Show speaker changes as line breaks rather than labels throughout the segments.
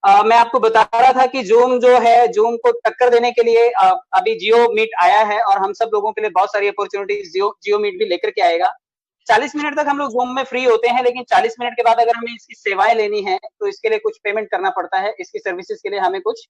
मैं आपको बता रहा था कि जूम जो है, जूम को टक्कर देने के लिए अभी जियो मीट आया है और हम सब लोगों के लिए बहुत सारी अपॉर्चुनिटीज जियो जियो मीट भी लेकर के आएगा। 40 मिनट तक हम लोग जूम में फ्री होते हैं, लेकिन 40 मिनट के बाद अगर हमें इसकी सेवाएं लेनी है तो इसके लिए कुछ पेमेंट करना पड़ता है, इसकी सर्विसेज के लिए हमें कुछ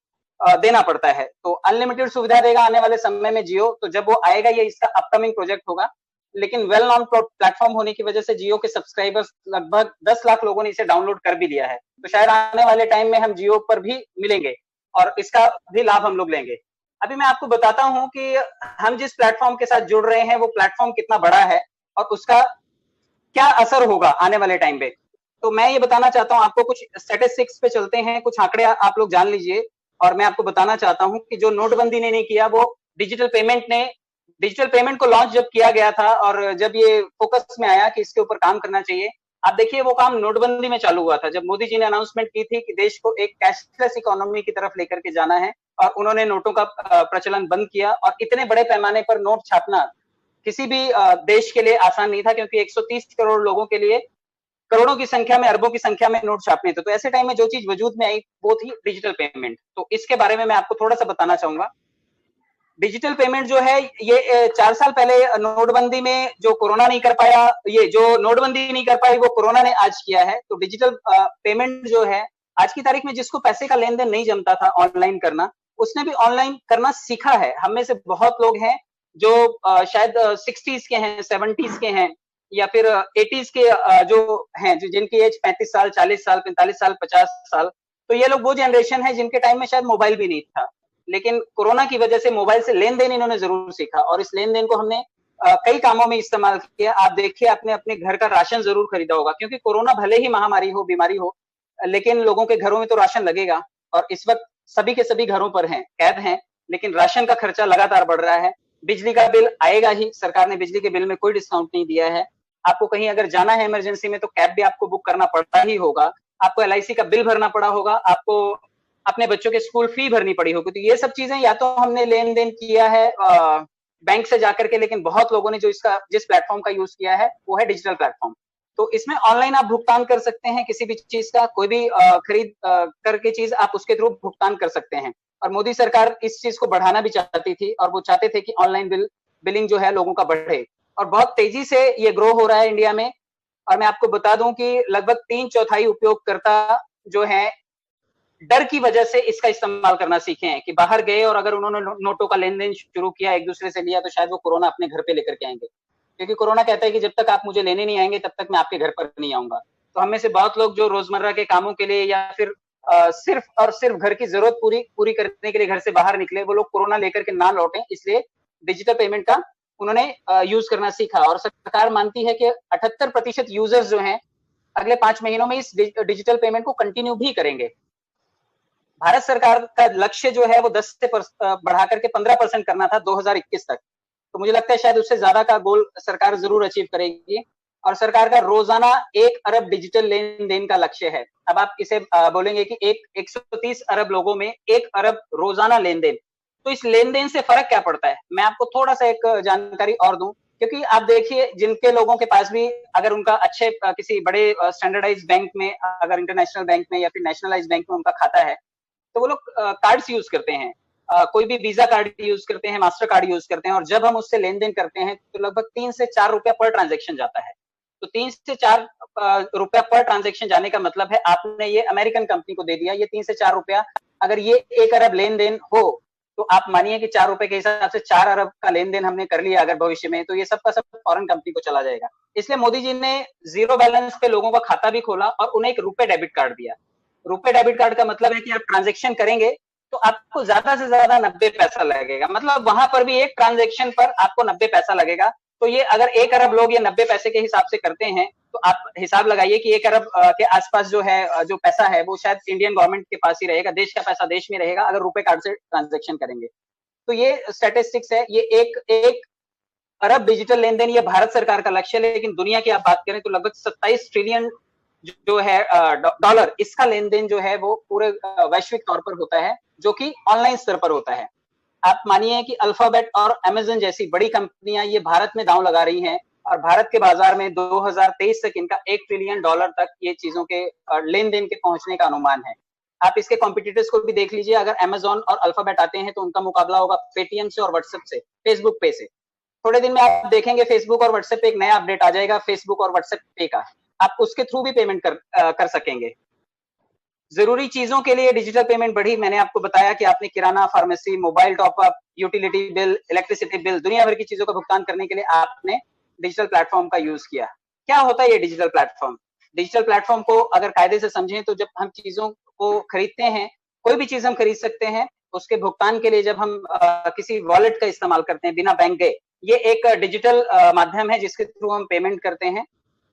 देना पड़ता है। तो अनलिमिटेड सुविधा देगा आने वाले समय में जियो, तो जब वो आएगा ये इसका अपकमिंग प्रोजेक्ट होगा। लेकिन वेल नॉन प्लेटफॉर्म होने की वजह से जियो के सब्सक्राइबर्स लगभग 10 लाख लोगों ने इसे डाउनलोड कर भी लिया है, तो शायद आने वाले टाइम में हम जियो पर भी मिलेंगे और इसका भी लाभ हम लोग लेंगे। अभी मैं आपको बताता हूं कि हम जिस प्लेटफॉर्म के साथ जुड़ रहे हैं वो प्लेटफॉर्म कितना बड़ा है और उसका क्या असर होगा आने वाले टाइम पे। तो मैं ये बताना चाहता हूँ आपको, कुछ स्टेटिस्टिक्स पे चलते हैं, कुछ आंकड़े आप लोग जान लीजिए। और मैं आपको बताना चाहता हूँ कि जो नोटबंदी ने नहीं किया, वो डिजिटल पेमेंट ने, डिजिटल पेमेंट को लॉन्च जब किया गया था और जब ये फोकस में आया कि इसके ऊपर काम करना चाहिए, आप देखिए वो काम नोटबंदी में चालू हुआ था, जब मोदी जी ने अनाउंसमेंट की थी कि देश को एक कैशलेस इकोनॉमी की तरफ लेकर के जाना है और उन्होंने नोटों का प्रचलन बंद किया। और इतने बड़े पैमाने पर नोट छापना किसी भी देश के लिए आसान नहीं था, क्योंकि 130 करोड़ लोगों के लिए करोड़ों की संख्या में, अरबों की संख्या में नोट छापने थे। तो ऐसे टाइम में जो चीज वजूद में आई वो थी डिजिटल पेमेंट। तो इसके बारे में मैं आपको थोड़ा सा बताना चाहूंगा। डिजिटल पेमेंट जो है ये 4 साल पहले नोटबंदी में जो कोरोना नहीं कर पाया, ये जो नोटबंदी नहीं कर पाई वो कोरोना ने आज किया है। तो डिजिटल पेमेंट जो है, आज की तारीख में जिसको पैसे का लेन देन नहीं जमता था ऑनलाइन करना, उसने भी ऑनलाइन करना सीखा है। हम में से बहुत लोग हैं जो शायद 60s के हैं, 70s के हैं, या फिर 80s के जो हैं, जो जिनकी एज 35 साल, 40 साल, 45 साल, 50 साल। तो ये लोग वो जनरेशन है जिनके टाइम में शायद मोबाइल भी नहीं था, लेकिन कोरोना की वजह से मोबाइल से लेन देन इन्होंने जरूर सीखा और इस लेन देन को हमने कई कामों में इस्तेमाल किया। आप देखिए, आपने अपने घर का राशन जरूर खरीदा होगा, क्योंकि कोरोना भले ही महामारी हो, बीमारी हो, लेकिन लोगों के घरों में तो राशन लगेगा। और इस वक्त सभी के सभी घरों पर हैं, कैद हैं, लेकिन राशन का खर्चा लगातार बढ़ रहा है। बिजली का बिल आएगा ही, सरकार ने बिजली के बिल में कोई डिस्काउंट नहीं दिया है। आपको कहीं अगर जाना है इमरजेंसी में तो कैब भी आपको बुक करना पड़ता ही होगा। आपको LIC का बिल भरना पड़ा होगा, आपको अपने बच्चों के स्कूल फी भरनी पड़ी होगी। तो ये सब चीजें या तो हमने लेन देन किया है बैंक से जाकर के, लेकिन बहुत लोगों ने जो इसका जिस प्लेटफॉर्म का यूज किया है वो है डिजिटल प्लेटफॉर्म। तो इसमें ऑनलाइन आप भुगतान कर सकते हैं, किसी भी चीज का, कोई भी खरीद करके चीज आप उसके थ्रू भुगतान कर सकते हैं। और मोदी सरकार इस चीज को बढ़ाना भी चाहती थी और वो चाहते थे कि ऑनलाइन बिलिंग जो है लोगों का बढ़े, और बहुत तेजी से ये ग्रो हो रहा है इंडिया में। और मैं आपको बता दूं कि लगभग 3/4 उपयोगकर्ता जो है डर की वजह से इसका इस्तेमाल करना सीखे हैं, कि बाहर गए और अगर उन्होंने नोटों का लेन देन शुरू किया, एक दूसरे से लिया, तो शायद वो कोरोना अपने घर पे लेकर के आएंगे, क्योंकि कोरोना कहता है कि जब तक आप मुझे लेने नहीं आएंगे तब तक मैं आपके घर पर नहीं आऊंगा। तो हम में से बहुत लोग जो रोजमर्रा के कामों के लिए या फिर सिर्फ और सिर्फ घर की जरूरत पूरी पूरी करने के लिए घर से बाहर निकले, वो लोग कोरोना लेकर के ना लौटे, इसलिए डिजिटल पेमेंट का उन्होंने यूज करना सीखा। और सरकार मानती है कि 78% यूजर्स जो हैं अगले 5 महीनों में इस डिजिटल पेमेंट को कंटिन्यू भी करेंगे। भारत सरकार का लक्ष्य जो है वो 10 से बढ़ा करके 15% करना था 2021 तक। तो मुझे लगता है शायद उससे ज्यादा का गोल सरकार जरूर अचीव करेगी। और सरकार का रोजाना 1 अरब डिजिटल लेन देन का लक्ष्य है। अब आप इसे बोलेंगे कि 130 अरब लोगों में 1 अरब रोजाना लेन देन, तो इस लेन देन से फर्क क्या पड़ता है, मैं आपको थोड़ा सा एक जानकारी और दूं। क्योंकि आप देखिए, जिनके लोगों के पास भी अगर उनका अच्छे किसी बड़े स्टैंडर्डाइज बैंक में, अगर इंटरनेशनल बैंक में या फिर नेशनलाइज बैंक में उनका खाता है, तो वो लोग कार्ड्स यूज करते हैं, कोई भी वीजा कार्ड यूज करते हैं, मास्टर कार्ड यूज करते हैं, और जब हम उससे लेन देन करते हैं तो लगभग 3 से 4 रुपया पर ट्रांजेक्शन जाता है। तो 3 से 4 रुपया पर ट्रांजेक्शन जाने का मतलब है आपने ये अमेरिकन कंपनी को दे दिया, ये 3 से 4 रुपया। अगर ये 1 अरब लेन देन हो तो आप मानिए कि 4 रुपए के हिसाब से 4 अरब का लेन देन हमने कर लिया अगर भविष्य में, तो ये सब का सब फॉरेन कंपनी को चला जाएगा। इसलिए मोदी जी ने जीरो बैलेंस पे लोगों का खाता भी खोला और उन्हें एक रुपए डेबिट कार्ड दिया। रुपए डेबिट कार्ड का मतलब है कि आप ट्रांजेक्शन करेंगे तो आपको ज्यादा से ज्यादा 90 पैसा लगेगा, मतलब वहां पर भी एक ट्रांजेक्शन पर आपको 90 पैसा लगेगा। तो ये अगर 1 अरब लोग ये 90 पैसे के हिसाब से करते हैं, तो आप हिसाब लगाइए कि 1 अरब के आसपास जो है जो पैसा है वो शायद इंडियन गवर्नमेंट के पास ही रहेगा, देश का पैसा देश में रहेगा अगर रुपए कार्ड से ट्रांजेक्शन करेंगे। तो ये स्टैटिस्टिक्स है। ये एक अरब डिजिटल लेन देन ये भारत सरकार का लक्ष्य है, लेकिन दुनिया की आप बात करें तो लगभग 27 ट्रिलियन जो है डॉलर, इसका लेन देन जो है वो पूरे वैश्विक तौर पर होता है, जो कि ऑनलाइन स्तर पर होता है। आप मानिए कि अल्फाबेट और अमेजन जैसी बड़ी कंपनियां ये भारत में दांव लगा रही हैं, और भारत के बाजार में 2023 तक इनका $1 ट्रिलियन तक ये चीजों के लेन देन के पहुंचने का अनुमान है। आप इसके कॉम्पिटिटर्स को भी देख लीजिए, अगर अमेजॉन और अल्फाबेट आते हैं तो उनका मुकाबला होगा पेटीएम से और व्हाट्सएप से, फेसबुक पे से। थोड़े दिन में आप देखेंगे फेसबुक और व्हाट्सएप पे एक नया अपडेट आ जाएगा, फेसबुक और व्हाट्सएप पे का, आप उसके थ्रू भी पेमेंट कर सकेंगे। जरूरी चीजों के लिए डिजिटल पेमेंट बढ़ी, मैंने आपको बताया कि आपने किराना, pharmacy, mobile top up, utility bill, electricity bill, दुनिया भर की चीजों का भुगतान करने के लिए आपने डिजिटल प्लेटफॉर्म का यूज किया। क्या होता है ये डिजिटल प्लेटफॉर्म? डिजिटल प्लेटफॉर्म को अगर कायदे से समझें तो जब हम चीजों को खरीदते हैं, कोई भी चीज हम खरीद सकते हैं, उसके भुगतान के लिए जब हम किसी वॉलेट का इस्तेमाल करते हैं बिना बैंक गए, ये एक डिजिटल माध्यम है जिसके थ्रू हम पेमेंट करते हैं,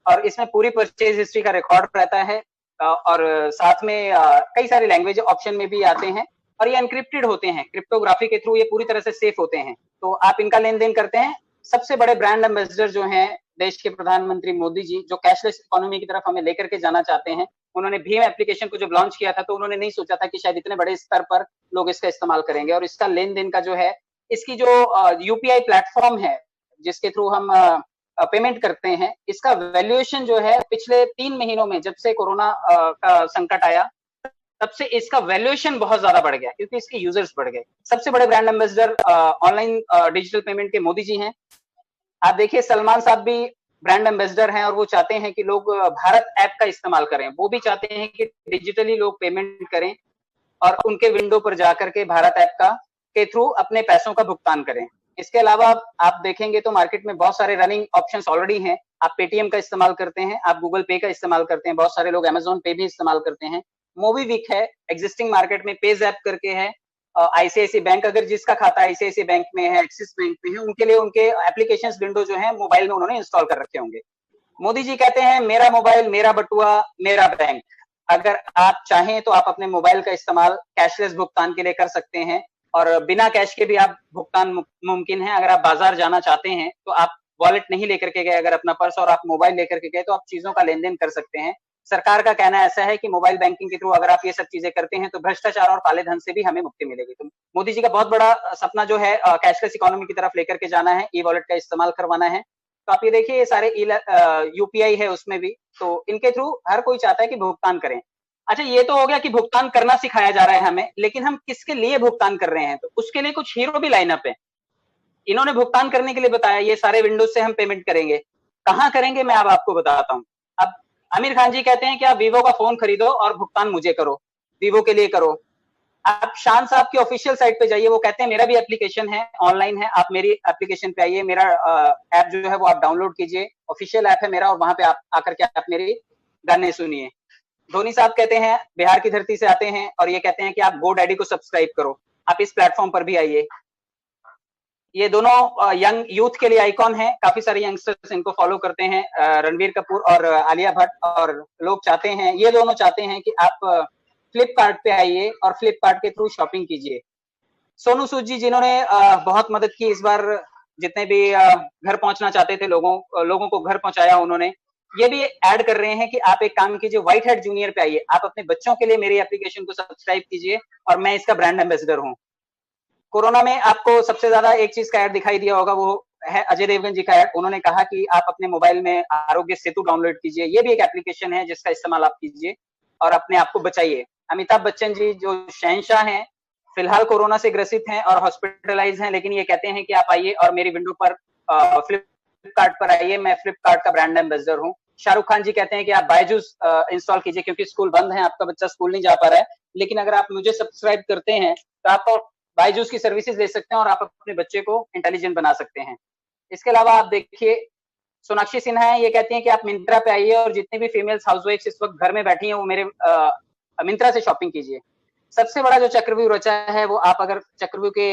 और इसमें पूरी परचेज हिस्ट्री का रिकॉर्ड रहता है, और साथ में कई सारे लैंग्वेज ऑप्शन में भी आते हैं, और ये एनक्रिप्टेड होते हैं, क्रिप्टोग्राफी के थ्रू ये पूरी तरह से सेफ होते हैं, तो आप इनका लेन देन करते हैं। सबसे बड़े ब्रांड एम्बेसडर जो हैं देश के प्रधानमंत्री मोदी जी, जो कैशलेस इकोनॉमी की तरफ हमें लेकर के जाना चाहते हैं, उन्होंने भीम एप्लीकेशन को जब लॉन्च किया था तो उन्होंने नहीं सोचा था कि शायद इतने बड़े स्तर पर लोग इसका इस्तेमाल करेंगे, और इसका लेन देन का जो है, इसकी जो यूपीआई प्लेटफॉर्म है जिसके थ्रू हम पेमेंट करते हैं, इसका वैल्यूएशन जो है पिछले 3 महीनों में, जब से कोरोना का संकट आया, तब से इसका वैल्यूएशन बहुत ज्यादा बढ़ गया, क्योंकि इसके यूजर्स बढ़ गए। सबसे बड़े brand ambassador online digital payment के मोदी जी हैं। आप देखिए सलमान साहब भी ब्रांड एम्बेसडर हैं, और वो चाहते हैं कि लोग भारत ऐप का इस्तेमाल करें, वो भी चाहते हैं कि डिजिटली लोग पेमेंट करें और उनके विंडो पर जाकर के भारत ऐप का के थ्रू अपने पैसों का भुगतान करें। इसके अलावा आप देखेंगे तो मार्केट में बहुत सारे रनिंग ऑप्शंस ऑलरेडी हैं। आप पेटीएम का इस्तेमाल करते हैं, आप गूगल पे का इस्तेमाल करते हैं, बहुत सारे लोग अमेजोन पे भी इस्तेमाल करते हैं। मोबीविक है, एग्जिस्टिंग मार्केट में पेज ऐप करके है। आईसीआईसी बैंक, अगर जिसका खाता आईसीआईसी बैंक में है, एक्सिस बैंक में है, उनके लिए उनके एप्लीकेशन विंडो जो है मोबाइल में उन्होंने इंस्टॉल कर रखे होंगे। मोदी जी कहते हैं मेरा मोबाइल, मेरा बटुआ, मेरा बैंक। अगर आप चाहें तो आप अपने मोबाइल का इस्तेमाल कैशलेस भुगतान के लिए कर सकते हैं, और बिना कैश के भी आप भुगतान मुमकिन है। अगर आप बाजार जाना चाहते हैं तो आप वॉलेट नहीं लेकर के गए, अगर अपना पर्स और आप मोबाइल लेकर के गए, तो आप चीजों का लेन देन कर सकते हैं। सरकार का कहना ऐसा है कि मोबाइल बैंकिंग के थ्रू अगर आप ये सब चीजें करते हैं तो भ्रष्टाचार और काले धन से भी हमें मुक्ति मिलेगी। तो मोदी जी का बहुत बड़ा सपना जो है कैशलेस इकोनॉमी की तरफ लेकर के जाना है, ई वॉलेट का इस्तेमाल करवाना है। तो आप ये देखिए, ये सारे यूपीआई है उसमें भी, तो इनके थ्रू हर कोई चाहता है कि भुगतान करें। अच्छा, ये तो हो गया कि भुगतान करना सिखाया जा रहा है हमें, लेकिन हम किसके लिए भुगतान कर रहे हैं? तो उसके लिए कुछ हीरो भी लाइनअप है। इन्होंने भुगतान करने के लिए बताया, ये सारे विंडोज से हम पेमेंट करेंगे। कहाँ करेंगे मैं अब आपको बताता हूँ। अब आमिर खान जी कहते हैं कि आप वीवो का फोन खरीदो और भुगतान मुझे करो, वीवो के लिए करो। आप शान साहब की ऑफिशियल साइट पे जाइए, वो कहते हैं मेरा भी एप्लीकेशन है, ऑनलाइन है, आप मेरी एप्लीकेशन पे आइए, मेरा ऐप जो है वो आप डाउनलोड कीजिए, ऑफिशियल ऐप है मेरा, और वहां पे आप आकर के आप मेरी गाने सुनिए। धोनी साहब कहते हैं, बिहार की धरती से आते हैं, और ये कहते हैं कि आप गो डैडी को सब्सक्राइब करो, आप इस प्लेटफॉर्म पर भी आइए। ये दोनों यंग यूथ के लिए आइकॉन है, काफी सारे यंगस्टर्स इनको फॉलो करते हैं, रणबीर कपूर और आलिया भट्ट, और लोग चाहते हैं, ये दोनों चाहते हैं कि आप फ्लिपकार्ट पे आइए और फ्लिपकार्ट के थ्रू शॉपिंग कीजिए। सोनू सूद जी, जिन्होंने बहुत मदद की इस बार, जितने भी घर पहुंचना चाहते थे लोगों को घर पहुंचाया उन्होंने। ये भी ऐड कर रहे हैं कि आप एक काम कीजिए, व्हाइट हेड जूनियर पे आइए, आप अपने बच्चों के लिए मेरी एप्लीकेशन को सब्सक्राइब कीजिए, और मैं इसका ब्रांड एम्बेसडर हूँ। कोरोना में आपको सबसे ज्यादा एक चीज का ऐड दिखाई दिया होगा, वो है अजय देवगन जी का ऐड। उन्होंने कहा कि आप अपने मोबाइल में आरोग्य सेतु डाउनलोड कीजिए, ये भी एक एप्लीकेशन है जिसका इस्तेमाल आप कीजिए और अपने आप को बचाइए। अमिताभ बच्चन जी जो शहंशाह हैं, फिलहाल कोरोना से ग्रसित हैं और हॉस्पिटलाइज हैं, लेकिन ये कहते हैं कि आप आइए और मेरी विंडो पर फ्लिपकार्ट पर आइए, मैं फ्लिपकार्ट का ब्रांड एम्बेसडर हूँ। शाहरुख खान जी कहते हैं कि आप बायजूस इंस्टॉल कीजिए, क्योंकि स्कूल बंद है, आपका बच्चा स्कूल नहीं जा पा रहा है, लेकिन अगर आप मुझे सब्सक्राइब करते हैं तो आप बायजूस की सर्विसेज ले सकते हैं और आप अपने बच्चे को इंटेलिजेंट बना सकते हैं। इसके अलावा आप देखिए, सोनाक्षी सिन्हा है, ये कहती हैं कि आप मिंत्रा पे आइए और जितनी भी फीमेल्स हाउसवाइफ्स इस वक्त घर में बैठी हैं वो मेरे मिंत्रा से शॉपिंग कीजिए। सबसे बड़ा जो चक्रव्यूह रचा है वो, आप अगर चक्रव्यूह के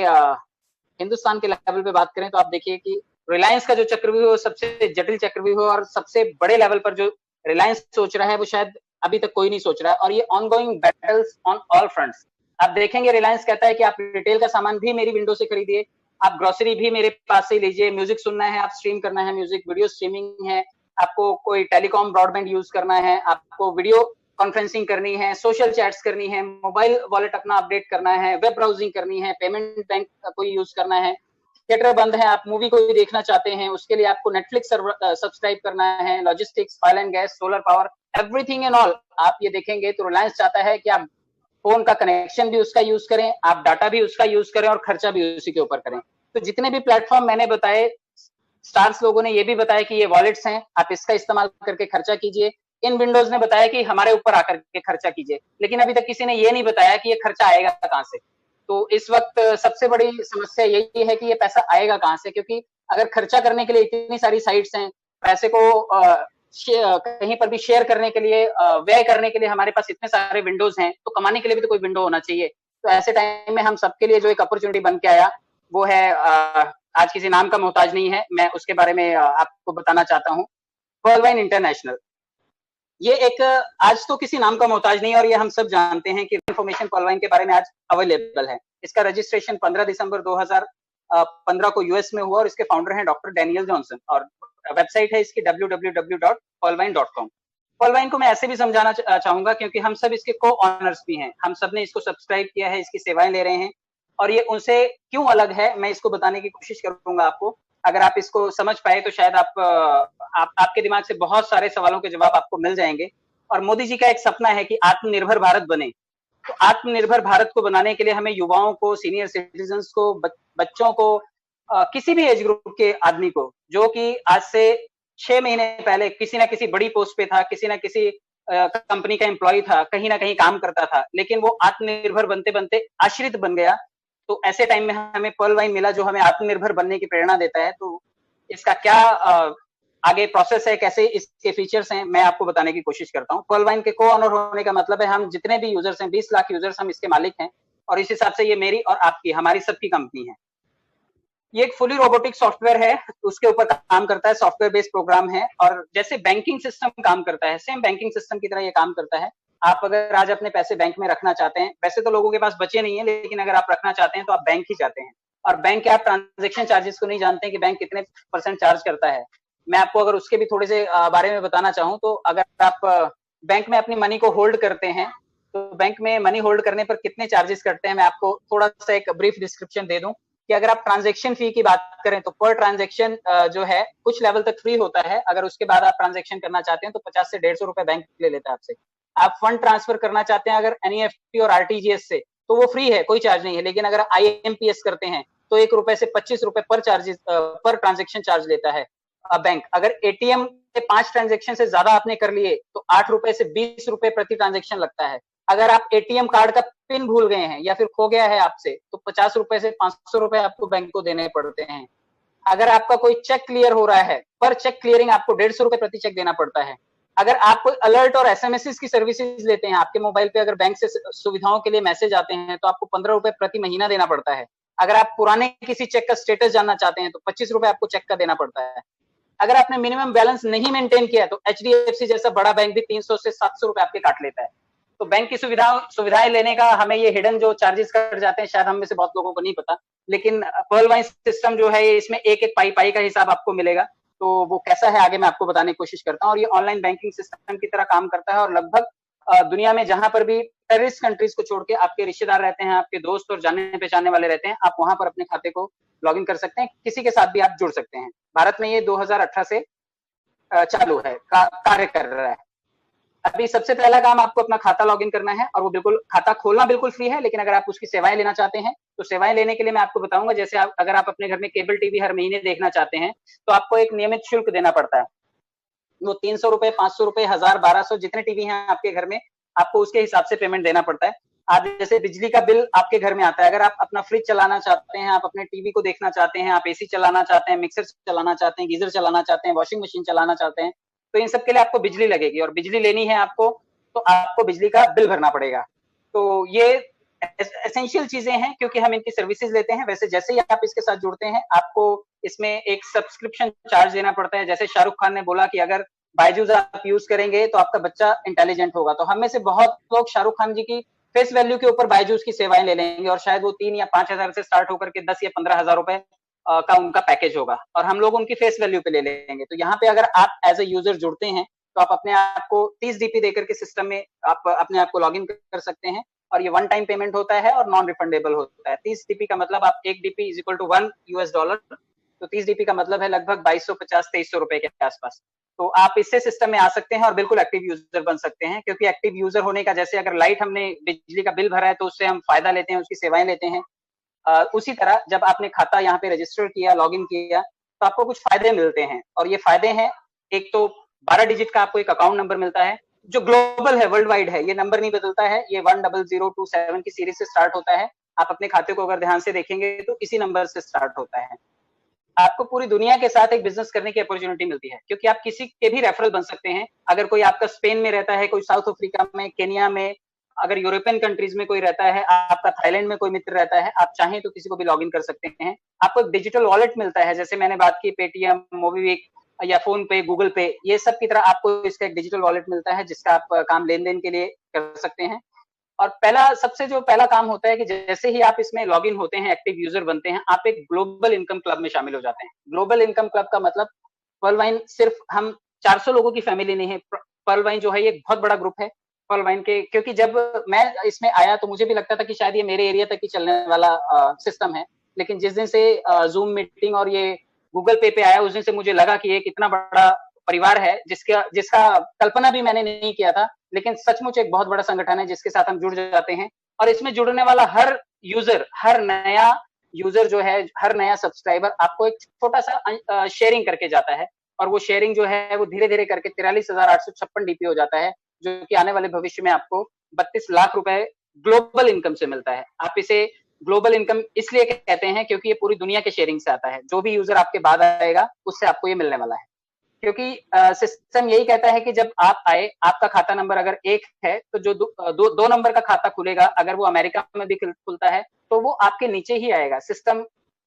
हिंदुस्तान के लेवल पे बात करें तो आप देखिए कि रिलायंस का जो चक्रव्यूह है सबसे जटिल चक्रव्यूह है, और सबसे बड़े लेवल पर जो रिलायंस सोच रहा है वो शायद अभी तक कोई नहीं सोच रहा है, और ये ongoing battles on all fronts. आप देखेंगे रिलायंस कहता है कि आप रिटेल का सामान भी मेरी विंडो से खरीदिए, आप ग्रोसरी भी मेरे पास से लीजिए, म्यूजिक सुनना है, आप स्ट्रीम करना है म्यूजिक, वीडियो स्ट्रीमिंग है, आपको कोई टेलीकॉम ब्रॉडबैंड यूज करना है, आपको वीडियो कॉन्फ्रेंसिंग करनी है, सोशल चैट्स करनी है, मोबाइल वॉलेट अपना अपडेट करना है, वेब ब्राउजिंग करनी है, पेमेंट बैंक कोई यूज करना है, थिएटर बंद है, आप मूवी कोई देखना चाहते हैं, उसके लिए आपको नेटफ्लिक्स सब्सक्राइब करना है, logistics, oil and gas, solar power, everything and all. आप ये देखेंगे तो रिलायंस चाहता है कि आप फोन का कनेक्शन भी उसका यूज करें, आप डाटा भी उसका यूज करें और खर्चा भी उसी के ऊपर करें। तो जितने भी प्लेटफॉर्म मैंने बताए, स्टार्स लोगों ने ये भी बताया कि ये वॉलेट्स हैं, आप इसका इस्तेमाल करके खर्चा कीजिए। इन विंडोज ने बताया कि हमारे ऊपर आकर के खर्चा कीजिए, लेकिन अभी तक किसी ने ये नहीं बताया कि ये खर्चा आएगा कहाँ से। तो इस वक्त सबसे बड़ी समस्या यही है कि ये पैसा आएगा कहाँ से, क्योंकि अगर खर्चा करने के लिए इतनी सारी साइट्स हैं, पैसे को कहीं पर भी शेयर करने के लिए, व्यय करने के लिए हमारे पास इतने सारे विंडोज हैं, तो कमाने के लिए भी तो कोई विंडो होना चाहिए। तो ऐसे टाइम में हम सबके लिए जो एक अपॉर्चुनिटी बन के आया वो है, आज किसी नाम का मोहताज नहीं है, मैं उसके बारे में आपको बताना चाहता हूँ। पर्लवाइन इंटरनेशनल, ये एक आज तो किसी नाम का मोहताज नहीं है, और ये हम सब जानते हैं कि इन्फॉर्मेशन पर्लवाइन के बारे में आज अवेलेबल है। इसका रजिस्ट्रेशन 15 दिसंबर 2015 को यूएस में हुआ और इसके फाउंडर हैं डॉक्टर डैनियल जॉनसन, और वेबसाइट है इसकी www.pearlvine.com। पर्लवाइन को मैं ऐसे भी समझाना चाहूंगा क्योंकि हम सब इसके को ऑनर्स भी हैं, हम सब ने इसको सब्सक्राइब किया है, इसकी सेवाएं ले रहे हैं, और ये उनसे क्यों अलग है मैं इसको बताने की कोशिश करूंगा आपको। अगर आप इसको समझ पाए तो शायद आपके दिमाग से बहुत सारे सवालों के जवाब आपको मिल जाएंगे। और मोदी जी का एक सपना है कि आत्मनिर्भर भारत बने। तो आत्मनिर्भर भारत को बनाने के लिए हमें युवाओं को, सीनियर सिटीजन्स को, बच्चों को, किसी भी एज ग्रुप के आदमी को जो कि आज से 6 महीने पहले किसी ना किसी बड़ी पोस्ट पे था, किसी ना किसी कंपनी का एम्प्लॉय था, कहीं ना कहीं काम करता था, लेकिन वो आत्मनिर्भर बनते बनते आश्रित बन गया। तो ऐसे टाइम में हमें पर्लवाइन मिला जो हमें आत्मनिर्भर बनने की प्रेरणा देता है। तो इसका क्या आगे प्रोसेस है, कैसे इसके फीचर्स हैं, मैं आपको बताने की कोशिश करता हूँ। पर्लवाइन के को ऑनर होने का मतलब है हम जितने भी यूजर्स हैं, 20 लाख यूजर्स, हम इसके मालिक हैं, और इस हिसाब से ये मेरी और आपकी, हमारी सबकी कंपनी है। ये एक फुली रोबोटिक सॉफ्टवेयर है, उसके ऊपर काम करता है, सॉफ्टवेयर बेस्ड प्रोग्राम है, और जैसे बैंकिंग सिस्टम काम करता है, सेम बैंकिंग सिस्टम की तरह ये काम करता है। आप अगर आज अपने पैसे बैंक में रखना चाहते हैं, वैसे तो लोगों के पास बचे नहीं है, लेकिन अगर आप रखना चाहते हैं तो आप बैंक ही जाते हैं, और बैंक के आप ट्रांजेक्शन चार्जेस को नहीं जानते कि बैंक कितने % चार्ज करता है। मैं आपको अगर उसके भी थोड़े से बारे में बताना चाहूँ तो अगर आप बैंक में अपनी मनी को होल्ड करते हैं तो बैंक में मनी होल्ड करने पर कितने चार्जेस कटते हैं, मैं आपको थोड़ा सा एक ब्रीफ डिस्क्रिप्शन दे दूं कि अगर आप ट्रांजैक्शन फी की बात करें तो पर ट्रांजैक्शन जो है कुछ लेवल तक फ्री होता है। अगर उसके बाद आप ट्रांजैक्शन करना चाहते हैं तो 50 से 150 रुपए बैंक ले लेता है आपसे। आप फंड ट्रांसफर करना चाहते हैं अगर एनईएफटी और आरटीजीएस से तो वो फ्री है, कोई चार्ज नहीं है, लेकिन अगर आईएमपीएस करते हैं तो 1 रुपए से 25 रुपए पर ट्रांजेक्शन चार्ज लेता है बैंक। अगर एटीएम से 5 ट्रांजेक्शन से ज्यादा आपने कर लिए तो 8 रुपए से 20 रुपए प्रति ट्रांजेक्शन लगता है। अगर आप एटीएम कार्ड का पिन भूल गए हैं या फिर खो गया है आपसे तो 50 रुपए से 500 रुपए आपको बैंक को देने पड़ते हैं। अगर आपका कोई चेक क्लियर हो रहा है, पर चेक क्लियरिंग आपको 150 रुपए प्रति चेक देना पड़ता है। अगर आप कोई अलर्ट और एसएमएस की सर्विसेज लेते हैं, आपके मोबाइल पे अगर बैंक से सुविधाओं के लिए मैसेज आते हैं तो आपको 15 रुपए प्रति महीना देना पड़ता है। अगर आप पुराने किसी चेक का स्टेटस जानना चाहते हैं तो 25 रुपए आपको चेक का देना पड़ता है। अगर आपने मिनिमम बैलेंस नहीं मेंटेन किया तो एचडीएफसी जैसा बड़ा बैंक भी 300 से 700 रुपए आपके काट लेता है। तो बैंक की सुविधाएं लेने का हमें ये हिडन जो चार्जेस कट जाते हैं शायद हम में से बहुत लोगों को नहीं पता, लेकिन पर्लवाइन सिस्टम जो है इसमें एक एक पाई का हिसाब आपको मिलेगा। तो वो कैसा है आगे मैं आपको बताने की कोशिश करता हूँ। और ये ऑनलाइन बैंकिंग सिस्टम की तरह काम करता है और लगभग दुनिया में जहां पर भी टेररिस्ट कंट्रीज को छोड़ के आपके रिश्तेदार रहते हैं, आपके दोस्त और जानने पहचानने वाले रहते हैं, आप वहां पर अपने खाते को लॉग इन कर सकते हैं, किसी के साथ भी आप जुड़ सकते हैं। भारत में ये 2018 से चालू है, कार्य कर रहा है। अभी सबसे पहला काम आपको अपना खाता लॉगिन करना है और वो बिल्कुल खाता खोलना बिल्कुल फ्री है, लेकिन अगर आप उसकी सेवाएं लेना चाहते हैं तो सेवाएं लेने के लिए मैं आपको बताऊंगा। जैसे अगर आप अपने घर में केबल टीवी हर महीने देखना चाहते हैं तो आपको एक नियमित शुल्क देना पड़ता है। वो 300 रुपए, 500 रुपए, 1000, 1200 जितने टीवी हैं आपके घर में आपको उसके हिसाब से पेमेंट देना पड़ता है। आज जैसे बिजली का बिल आपके घर में आता है, अगर आप अपना फ्रिज चलाना चाहते हैं, आप अपने टीवी को देखना चाहते हैं, आप एसी चलाना चाहते हैं, मिक्सर चलाना चाहते हैं, गीजर चलाना चाहते हैं, वॉशिंग मशीन चलाना चाहते हैं, तो इन सब के लिए आपको बिजली लगेगी और बिजली लेनी है आपको तो आपको बिजली का बिल भरना पड़ेगा। तो ये एसेंशियल चीजें हैं क्योंकि हम इनकी सर्विसेज लेते हैं। वैसे जैसे ही आप इसके साथ जुड़ते हैं आपको इसमें एक सब्सक्रिप्शन चार्ज देना पड़ता है। जैसे शाहरुख खान ने बोला कि अगर बायजूस आप यूज करेंगे तो आपका बच्चा इंटेलिजेंट होगा, तो हम में से बहुत लोग शाहरुख खान जी की फेस वैल्यू के ऊपर बायजूस की सेवाएं ले लेंगे और शायद वो 3 या 5,000 से स्टार्ट होकर के 10 या 15,000 रुपए का उनका पैकेज होगा और हम लोग उनकी फेस वैल्यू पे ले लेंगे। तो यहाँ पे अगर आप एज ए यूजर जुड़ते हैं तो आप अपने आप को 30 डीपी देकर के सिस्टम में आप अपने आप को लॉग इन कर सकते हैं और ये वन टाइम पेमेंट होता है और नॉन रिफंडेबल होता है। 30 डीपी का मतलब आप 1 DP is equal to $1 US। तो 30 डीपी का मतलब है लगभग 2250-2300 रुपए के आसपास। तो आप इससे सिस्टम में आ सकते हैं और बिल्कुल एक्टिव यूजर बन सकते हैं, क्योंकि एक्टिव यूजर होने का, जैसे अगर लाइट हमने बिजली का बिल भरा है तो उससे हम फायदा लेते हैं, उसकी सेवाएं लेते हैं। उसी तरह जब आपने खाता यहाँ पे रजिस्टर किया, लॉगिन किया, तो आपको कुछ फायदे मिलते हैं, और ये फायदे हैं, एक तो 12 डिजिट का आपको एक अकाउंट नंबर मिलता है जो ग्लोबल है, वर्ल्ड वाइड है, ये नंबर नहीं बदलता है, ये 10027 की सीरीज से स्टार्ट होता है। आप अपने खाते को अगर ध्यान से देखेंगे तो इसी नंबर से स्टार्ट होता है। आपको पूरी दुनिया के साथ एक बिजनेस करने की अपॉर्चुनिटी मिलती है, क्योंकि आप किसी के भी रेफरल बन सकते हैं। अगर कोई आपका स्पेन में रहता है, कोई साउथ अफ्रीका में, केनिया में, अगर यूरोपियन कंट्रीज में कोई रहता है, आपका थाईलैंड में कोई मित्र रहता है, आप चाहें तो किसी को भी लॉगिन कर सकते हैं। आपको एक डिजिटल वॉलेट मिलता है, जैसे मैंने बात की पेटीएम, मोबीक्विक या फोन पे, गूगल पे, ये सब की तरह आपको इसका एक डिजिटल वॉलेट मिलता है, जिसका आप काम लेन देन के लिए कर सकते हैं। और सबसे जो पहला काम होता है कि जैसे ही आप इसमें लॉगिन होते हैं, एक्टिव यूजर बनते हैं, आप एक ग्लोबल इनकम क्लब में शामिल हो जाते हैं। ग्लोबल इनकम क्लब का मतलब पर्ल वाइन सिर्फ हम 400 लोगों की फैमिली नहीं है। पर्ल वाइन जो है ये एक बहुत बड़ा ग्रुप है। पर्ल वाइन के, क्योंकि जब मैं इसमें आया तो मुझे भी लगता था कि शायद ये मेरे एरिया तक ही चलने वाला सिस्टम है, लेकिन जिस दिन से जूम मीटिंग और ये गूगल पे आया, उस दिन से मुझे लगा कि ये कितना बड़ा परिवार है, जिसका कल्पना भी मैंने नहीं किया था, लेकिन सचमुच एक बहुत बड़ा संगठन है जिसके साथ हम जुड़ जाते हैं। और इसमें जुड़ने वाला हर यूजर, हर नया यूजर जो है, हर नया सब्सक्राइबर आपको एक छोटा सा शेयरिंग करके जाता है, और वो शेयरिंग जो है वो धीरे धीरे करके 43,856 डीपी हो जाता है, जो कि आने वाले भविष्य में आपको 32 लाख रुपए ग्लोबल इनकम से मिलता है। आप इसे ग्लोबल इनकम इसलिए कहते हैं क्योंकि ये पूरी दुनिया के शेयरिंग से आता है। जो भी यूजर आपके बाद आएगा उससे आपको ये मिलने वाला है, क्योंकि सिस्टम यही कहता है कि जब आप आए, आपका खाता नंबर अगर एक है, तो जो दो नंबर का खाता खुलेगा, अगर वो अमेरिका में भी खुलता है तो वो आपके नीचे ही आएगा। सिस्टम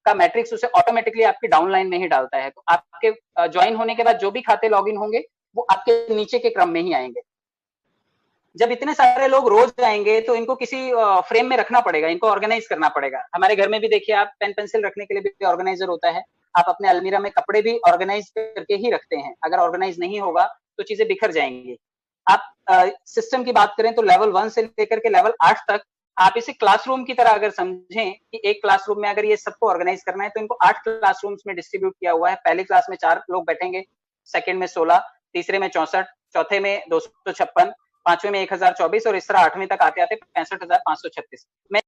का मैट्रिक्स उसे ऑटोमेटिकली आपकी डाउन लाइन में ही डालता है। तो आपके ज्वाइन होने के बाद जो भी खाते लॉगिन होंगे वो आपके नीचे के क्रम में ही आएंगे। जब इतने सारे लोग रोज आएंगे तो इनको किसी फ्रेम में रखना पड़ेगा, इनको ऑर्गेनाइज करना पड़ेगा। हमारे घर में भी देखिए, आप पेन पेंसिल रखने के लिए भी ऑर्गेनाइजर होता है। आप अपने अलमीरा में कपड़े भी ऑर्गेनाइज करके ही रखते हैं, अगर ऑर्गेनाइज नहीं होगा तो चीजें बिखर जाएंगी। आप सिस्टम की बात करें तो लेवल 1 से लेकर के लेवल 8 तक आप इसे क्लासरूम की तरह अगर समझें कि एक क्लासरूम में अगर ये सबको ऑर्गेनाइज करना है तो इनको 8 क्लासरूम्स में डिस्ट्रीब्यूट किया हुआ है। पहली क्लास में 4 लोग बैठेंगे, सेकंड में 16, तीसरे में 64, चौथे में 256, पांचवें में 1024 और इस तरह 8वीं तक आते आते 65,536। मैं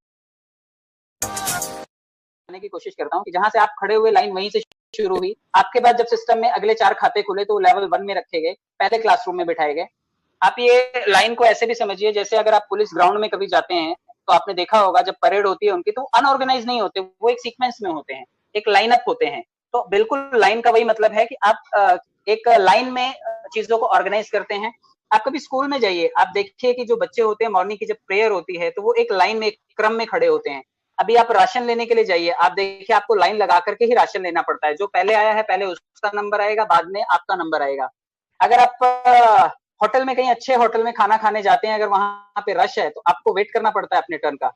करने की कोशिश करता हूँ कि जहां से आप खड़े हुए लाइन वहीं से शुरू हुई। आपके बाद जब सिस्टम में अगले 4 खाते खुले तो लेवल 1 में रखे गए, पहले क्लासरूम में बिठाए गए। आप ये लाइन को ऐसे भी समझिए जैसे अगर आप पुलिस ग्राउंड में कभी जाते हैं तो आपने देखा होगा जब परेड होती है उनकी, तो अनऑर्गेनाइज नहीं होते, वो एक सीक्वेंस में होते हैं, एक लाइन अप होते हैं। तो बिल्कुल लाइन का वही मतलब है कि आप एक लाइन में चीजों को ऑर्गेनाइज करते हैं। आप कभी स्कूल में जाइए, आप देखिए कि जो बच्चे होते हैं मॉर्निंग की जब प्रेयर होती है तो वो एक लाइन में, एक क्रम में खड़े होते हैं। अभी आप राशन लेने के लिए जाइए, आप देखिए आपको लाइन लगा करके ही राशन लेना पड़ता है। जो पहले आया है पहले उसका नंबर आएगा, बाद में आपका नंबर आएगा। अगर आप होटल में, कहीं अच्छे होटल में खाना खाने जाते हैं, अगर वहां पे रश है तो आपको वेट करना पड़ता है अपने टर्न का।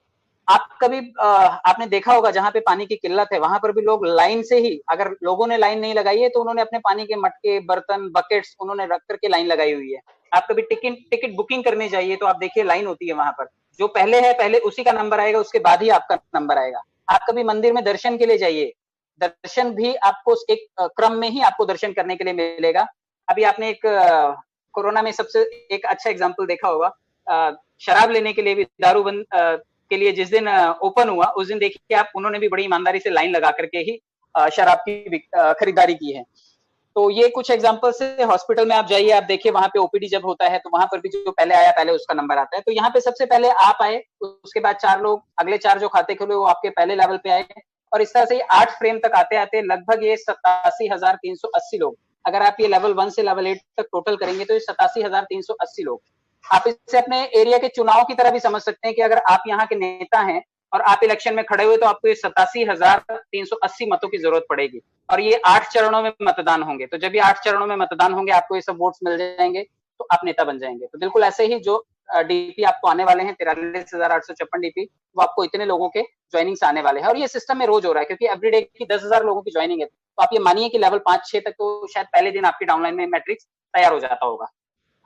आप कभी आपने देखा होगा जहां पे पानी की किल्लत है वहां पर भी लोग लाइन से ही, अगर लोगों ने लाइन नहीं लगाई है तो उन्होंने अपने पानी के मटके, बर्तन, बकेट्स उन्होंने रख करके लाइन लगाई हुई है। आप कभी टिकट बुकिंग करने जाइए तो आप देखिए लाइन होती है वहां पर, जो पहले है पहले उसी का नंबर आएगा, उसके बाद ही आपका नंबर आएगा। आप कभी मंदिर में दर्शन के लिए जाइए, दर्शन भी आपको एक क्रम में ही आपको दर्शन करने के लिए मिलेगा। अभी आपने एक कोरोना में सबसे एक अच्छा एग्जाम्पल देखा होगा, शराब लेने के लिए भी, दारू बंद के लिए जिस दिन ओपन हुआ उस दिन देखिए आप, उन्होंने भी बड़ी ईमानदारी से लाइन लगा करके ही शराब की खरीदारी की है। तो ये कुछ एग्जांपल से हॉस्पिटल में आप जाइए, आप देखिए वहां पे ओपीडी जब होता है तो वहां पर भी जो पहले आया पहले उसका नंबर आता है। तो यहाँ पे सबसे पहले आप आए, उसके बाद 4 लोग, अगले 4 जो खाते खुले वो आपके पहले लेवल पे आए, और इस तरह से 8 फ्रेम तक आते आते लगभग ये 87,380 लोग, अगर आप ये लेवल 1 से लेवल 8 तक टोटल करेंगे तो ये 87,380 लोग। आप इसे अपने एरिया के चुनाव की तरह भी समझ सकते हैं कि अगर आप यहाँ के नेता हैं और आप इलेक्शन में खड़े हुए तो आपको ये 87,380 मतों की जरूरत पड़ेगी, और ये 8 चरणों में मतदान होंगे। तो जब ये 8 चरणों में मतदान होंगे आपको ये सब वोट्स मिल जाएंगे तो आप नेता बन जाएंगे। तो बिल्कुल ऐसे ही जो डीपी आपको आने वाले हैं 43,856 डीपी, वो आपको इतने लोगों के ज्वाइनिंग से आने वाले हैं, और ये सिस्टम में रोज हो रहा है क्योंकि एवरीडे की 10,000 लोगों की ज्वाइनिंग है। तो आप ये मानिए कि लेवल 5-6 तक तो शायद पहले दिन आपकी डाउनलाइन में मैट्रिक्स तैयार हो जाता होगा।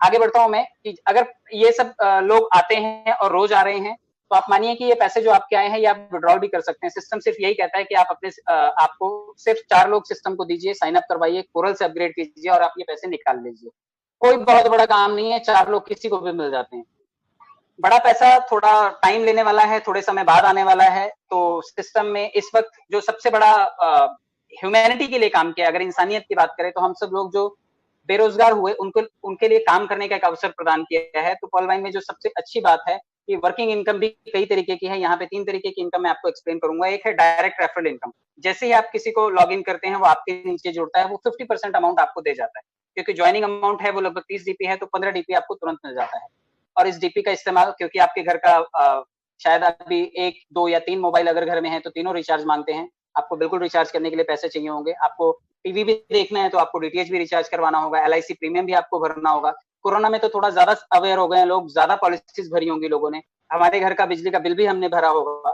आगे बढ़ता हूं मैं कि अगर ये सब लोग आते हैं और रोज आ रहे हैं तो आप मानिए कि ये पैसे जो आपके आए हैं ये आप विड्रॉल भी कर सकते हैं। सिस्टम सिर्फ यही कहता है कि आप अपने आपको सिर्फ 4 लोग सिस्टम को दीजिए, साइन अप करवाइए, कोरल से अपग्रेड कीजिए और आप ये पैसे निकाल लीजिए। कोई बहुत बड़ा काम नहीं है, 4 लोग किसी को भी मिल जाते हैं। बड़ा पैसा थोड़ा टाइम लेने वाला है, थोड़े समय बाद आने वाला है। तो सिस्टम में इस वक्त जो सबसे बड़ा ह्यूमैनिटी के लिए काम किया, अगर इंसानियत की बात करें तो हम सब लोग जो बेरोजगार हुए उनको उनके लिए काम करने का एक अवसर प्रदान किया है। तो पॉलवाइन में जो सबसे अच्छी बात है कि वर्किंग इनकम भी कई तरीके की है। यहाँ पे 3 तरीके की इनकम मैं आपको एक्सप्लेन करूंगा। एक है डायरेक्ट रेफरल इनकम, जैसे ही आप किसी को लॉग इन करते हैं वो आपके नीचे जुड़ता है, वो 50% अमाउंट आपको दे जाता है, क्योंकि ज्वाइनिंग अमाउंट है वो लगभग 30 डीपी है, तो 15 डीपी आपको तुरंत मिल जाता है। और इस डीपी का इस्तेमाल, क्योंकि आपके घर का शायद अभी 1, 2 या 3 मोबाइल अगर घर में है तो तीनों रिचार्ज मांगते हैं, आपको बिल्कुल रिचार्ज करने के लिए पैसे चाहिए होंगे। आपको टीवी भी देखना है तो आपको डीटीएच भी रिचार्ज करवाना होगा, एलआईसी प्रीमियम भी आपको भरना होगा। कोरोना में तो थोड़ा ज्यादा अवेयर हो गए हैं लोग, ज्यादा पॉलिसीज भरी होंगी लोगों ने। हमारे घर का बिजली का बिल भी हमने भरा होगा,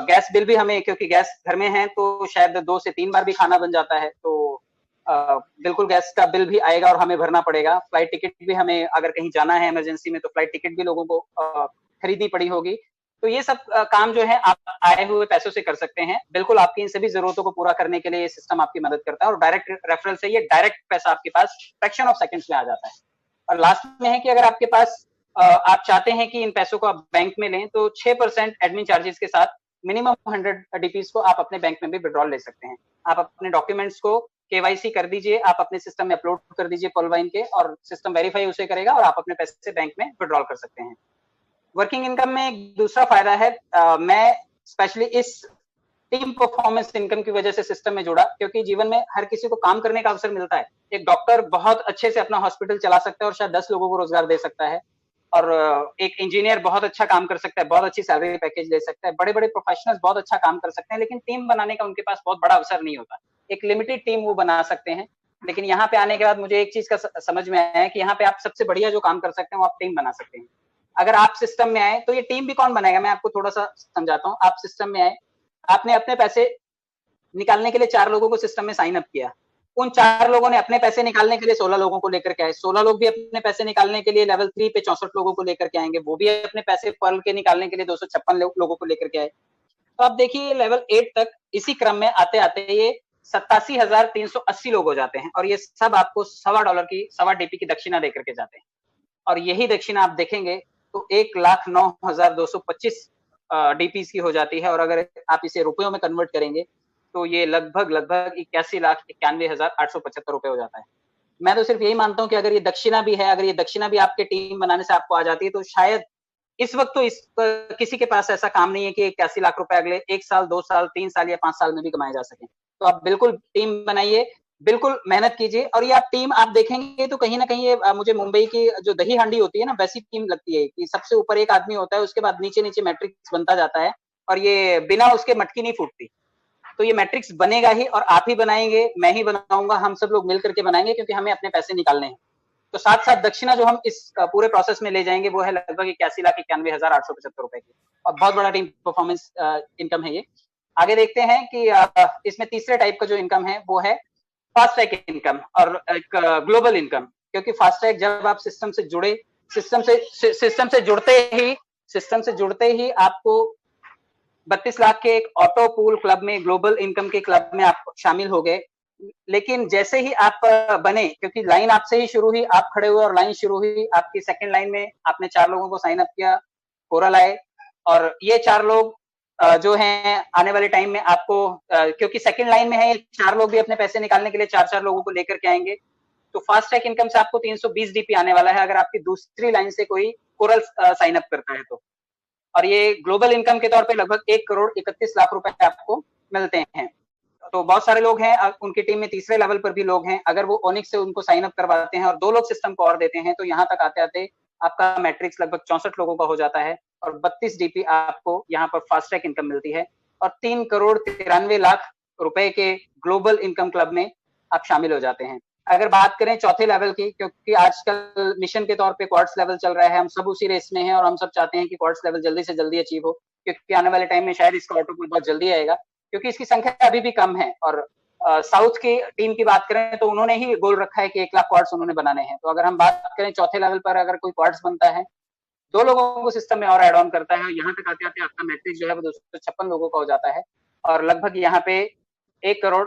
गैस बिल भी हमें, क्योंकि गैस घर में है तो शायद 2 से 3 बार भी खाना बन जाता है, तो बिल्कुल गैस का बिल भी आएगा और हमें भरना पड़ेगा। फ्लाइट टिकट भी हमें अगर कहीं जाना है इमरजेंसी में तो फ्लाइट टिकट भी लोगों को खरीदनी पड़ी होगी। तो ये सब काम जो है आप आए हुए पैसों से कर सकते हैं। बिल्कुल आपकी इन सभी जरूरतों को पूरा करने के लिए ये सिस्टम आपकी मदद करता है, और डायरेक्ट रेफरल से ये डायरेक्ट पैसा आपके पास फ्रैक्शन ऑफ सेकंड्स में आ जाता है। और लास्ट में है कि अगर आपके पास आप चाहते हैं कि इन पैसों को आप बैंक में लें तो 6% एडमिन चार्जेस के साथ मिनिमम 100 डीपीज को आप अपने बैंक में भी विड्रॉल ले सकते हैं। आप अपने डॉक्यूमेंट्स को केवाईसी कर दीजिए, आप अपने सिस्टम में अपलोड कर दीजिए पॉलवाइन के, और सिस्टम वेरीफाई उसे करेगा और आप अपने पैसे बैंक में विड्रॉल कर सकते हैं। वर्किंग इनकम में एक दूसरा फायदा है, मैं स्पेशली इस टीम परफॉर्मेंस इनकम की वजह से सिस्टम में जुड़ा, क्योंकि जीवन में हर किसी को काम करने का अवसर मिलता है। एक डॉक्टर बहुत अच्छे से अपना हॉस्पिटल चला सकता है और शायद 10 लोगों को रोजगार दे सकता है, और एक इंजीनियर बहुत अच्छा काम कर सकता है, बहुत अच्छी सैलरी पैकेज ले सकता है, बड़े बड़े प्रोफेशनल्स बहुत अच्छा काम कर सकते हैं, लेकिन टीम बनाने का उनके पास बहुत बड़ा अवसर नहीं होता। एक लिमिटेड टीम वो बना सकते हैं, लेकिन यहाँ पे आने के बाद मुझे एक चीज का समझ में आया है कि यहाँ पे आप सबसे बढ़िया जो काम कर सकते हैं वो आप टीम बना सकते हैं। अगर आप सिस्टम में आए तो ये टीम भी कौन बनाएगा, मैं आपको थोड़ा सा समझाता हूँ। आप सिस्टम में आए, आपने अपने पैसे निकालने के लिए 4 लोगों को सिस्टम में साइन अप किया, उन 4 लोगों ने अपने पैसे निकालने के लिए 16 लोगों को लेकर के आए, 16 लोग भी अपने पैसे निकालने के लिए लेवल 3 पे 64 लोगों को लेकर के आएंगे, वो भी अपने पैसे पर्ल के निकालने के लिए 256 लोगों को लेकर के आए। तो आप देखिए लेवल 8 तक इसी क्रम में आते आते ये 87,380 लोग हो जाते हैं, और ये सब आपको $1.25 की, 1.25 डीपी की दक्षिणा देकर के जाते हैं। और यही दक्षिणा आप देखेंगे तो 1,09,225 डीपी की हो जाती है, और अगर आप इसे रुपयों में कन्वर्ट करेंगे तो ये लगभग 81,91,875 रुपए हो जाता है। मैं तो सिर्फ यही मानता हूँ कि अगर ये दक्षिणा भी है, अगर ये दक्षिणा भी आपके टीम बनाने से आपको आ जाती है, तो शायद इस वक्त तो किसी के पास ऐसा काम नहीं है कि 81 लाख रुपए अगले 1 साल, 2 साल, 3 साल या 5 साल में भी कमाए जा सके। तो आप बिल्कुल टीम बनाइए, बिल्कुल मेहनत कीजिए, और ये आप टीम आप देखेंगे तो कहीं ना कहीं ये मुझे मुंबई की जो दही हांडी होती है ना, वैसी टीम लगती है कि सबसे ऊपर एक आदमी होता है, उसके बाद नीचे नीचे मैट्रिक्स बनता जाता है, और ये बिना उसके मटकी नहीं फूटती। तो ये मैट्रिक्स बनेगा ही, और आप ही बनाएंगे, मैं ही बनाऊंगा, हम सब लोग मिल करके बनाएंगे, क्योंकि हमें अपने पैसे निकालने हैं। तो साथ साथ दक्षिणा जो हम इस पूरे प्रोसेस में ले जाएंगे वो है लगभग 81,91,875 रुपए की, और बहुत बड़ा टीम परफॉर्मेंस इनकम है ये। आगे देखते हैं कि इसमें तीसरे टाइप का जो इनकम है वो है फास्ट ट्रैक इनकम और एक ग्लोबल इनकम। क्योंकि फास्ट ट्रैक जब आप सिस्टम से जुड़े, सिस्टम से जुड़ते ही आपको 32 लाख के एक ऑटो पूल क्लब में, ग्लोबल इनकम के क्लब में आप शामिल हो गए। लेकिन जैसे ही आप बने, क्योंकि लाइन आपसे ही शुरू हुई, आप खड़े हुए और लाइन शुरू हुई, आपकी सेकंड लाइन में आपने 4 लोगों को साइन अप किया, कोरल आए, और ये 4 लोग जो हैं आने वाले टाइम में आपको, क्योंकि सेकंड लाइन में है, ये 4 लोग भी अपने पैसे निकालने के लिए 4-4 लोगों को लेकर के आएंगे। तो फास्ट ट्रैक इनकम से आपको 320 डीपी आने वाला है अगर आपकी दूसरी लाइन से कोई कोरल साइन अप करता है तो। और ये ग्लोबल इनकम के तौर पे लगभग 1,31,00,000 रुपए आपको मिलते हैं। तो बहुत सारे लोग हैं, उनकी टीम में तीसरे लेवल पर भी लोग हैं। अगर वो ओनिक्स से उनको साइन अप करवाते हैं और 2 लोग सिस्टम को और देते हैं, तो यहाँ तक आते आते आपका मैट्रिक्स लगभग 64 लोगों का हो जाता है, और 32 डीपी आपको यहाँ पर फास्ट ट्रैक इनकम मिलती है, और 3,93,00,000 रुपए के ग्लोबल इनकम क्लब में आप शामिल हो जाते हैं। अगर बात करें चौथे लेवल की, क्योंकि आजकल मिशन के तौर पे क्वार्ट्स लेवल चल रहा है, हम सब उसी रेस में हैं, और हम सब चाहते हैं कि क्वार्ट्स लेवल जल्दी से जल्दी अचीव हो, क्योंकि आने वाले टाइम में शायद इसका ऑटो पूल बहुत जल्दी आएगा, क्योंकि इसकी संख्या अभी भी कम है। और साउथ की टीम की बात करें तो उन्होंने ही गोल रखा है कि 1 लाख क्वार्ट्स उन्होंने बनाने हैं। तो अगर हम बात करें चौथे लेवल पर अगर कोई क्वार्ट्स बनता है 2 लोगों को सिस्टम में और ऐड ऑन करता है। यहाँ तक आते-आते आपका मैट्रिक्स जो है वो 256 लोगों का हो जाता है और लगभग यहाँ पे 1 करोड़